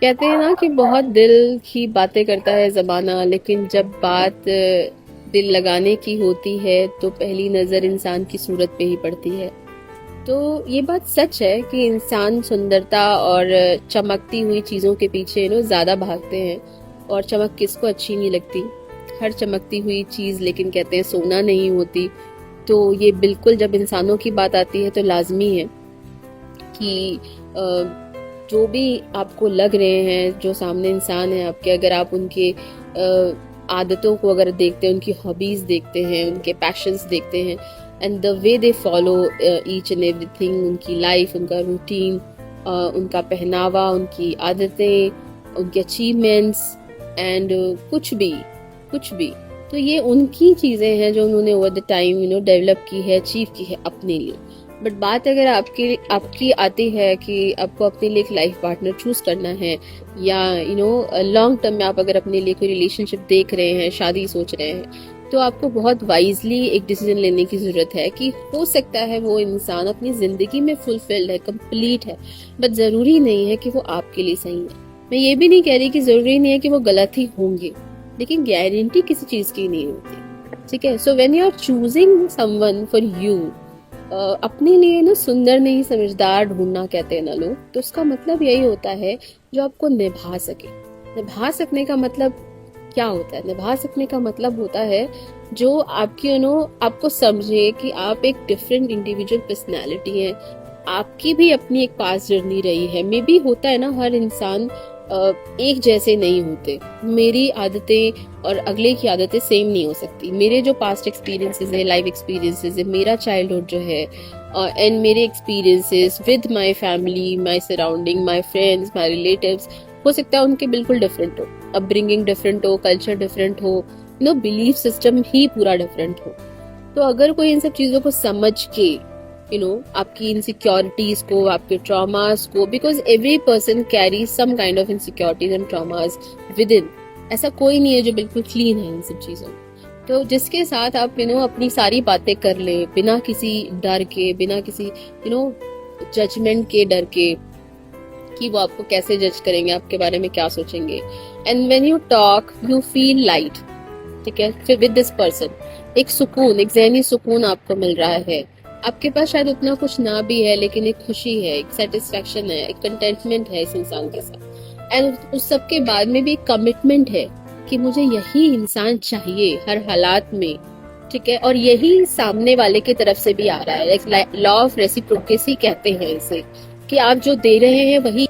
कहते हैं ना कि बहुत दिल की बातें करता है ज़माना, लेकिन जब बात दिल लगाने की होती है तो पहली नज़र इंसान की सूरत पे ही पड़ती है। तो ये बात सच है कि इंसान सुंदरता और चमकती हुई चीज़ों के पीछे ज़्यादा भागते हैं। और चमक किसको अच्छी नहीं लगती। हर चमकती हुई चीज़ लेकिन कहते हैं सोना नहीं होती। तो ये बिल्कुल जब इंसानों की बात आती है तो लाजमी है कि जो भी आपको लग रहे हैं, जो सामने इंसान है आपके, अगर आप उनके आदतों को अगर देखते हैं, उनकी हॉबीज देखते हैं, उनके पैशंस देखते हैं, and the way they follow each and everything, उनकी लाइफ, उनका रूटीन, उनका पहनावा, उनकी आदतें, उनके अचीवमेंट्स एंड कुछ भी, तो ये उनकी चीज़ें हैं जो उन्होंने ओवर द टाइम डेवलप की है, अचीव की है अपने लिए। बट बात अगर आपकी आती है कि आपको अपने लिए एक लाइफ पार्टनर चूज करना है, या लॉन्ग टर्म में आप अगर अपने लिए कोई रिलेशनशिप देख रहे हैं, शादी सोच रहे हैं, तो आपको बहुत वाइजली एक डिसीजन लेने की जरूरत है कि हो सकता है वो इंसान अपनी जिंदगी में फुलफिल्ड है, कंप्लीट है, बट जरूरी नहीं है कि वो आपके लिए सही है। मैं ये भी नहीं कह रही कि जरूरी नहीं है कि वो गलत ही होंगे, लेकिन गारंटी किसी चीज की नहीं होती। ठीक है, so when you are choosing someone for you, अपने लिए ना सुंदर नहीं समझदार ढूंढना कहते हैं ना लोग, तो उसका मतलब यही होता है जो आपको निभा सके। निभा सकने का मतलब क्या होता है? निभा सकने का मतलब होता है जो आपकी आपको समझे कि आप एक डिफरेंट इंडिविजुअल पर्सनैलिटी है, आपकी भी अपनी एक पास जर्नी रही है। मे बी होता है ना, हर इंसान एक जैसे नहीं होते। मेरी आदतें और अगले की आदतें सेम नहीं हो सकती। मेरे जो पास्ट एक्सपीरियंसेस है, लाइफ एक्सपीरियंसेस है, मेरा चाइल्डहुड जो है, एंड मेरे experiences with my family, my surrounding, my friends, my relatives, हो सकता है उनके बिल्कुल डिफरेंट हो, अपब्रिंगिंग डिफरेंट हो, कल्चर डिफरेंट हो, बिलीफ सिस्टम ही पूरा डिफरेंट हो। तो अगर कोई इन सब चीजों को समझ के आपकी इनसिक्योरिटीज को, आपके ट्रॉमास को, because every person carry some kind of insecurities and traumas within. ऐसा कोई नहीं है जो बिल्कुल क्लीन है इन सब चीजों में। तो जिसके साथ आप अपनी सारी बातें कर ले, बिना किसी डर के, बिना किसी जजमेंट के डर के कि वो आपको कैसे जज करेंगे, आपके बारे में क्या सोचेंगे। And when you talk you feel light. ठीक है, फिर विद दिस पर्सन एक सुकून, एक ज़हनी सुकून आपको मिल रहा है। आपके पास शायद उतना कुछ ना भी है, लेकिन एक खुशी है, एक सेटिस्फेक्शन है, एक कंटेंटमेंट है इस इंसान के साथ। एंड उस सब के बाद में भी एक कमिटमेंट है कि मुझे यही इंसान चाहिए हर हालात में। ठीक है, और यही सामने वाले की तरफ से भी आ रहा है। लॉ ऑफ रेसिप्रोकेसी कहते हैं इसे, कि आप जो दे रहे हैं वही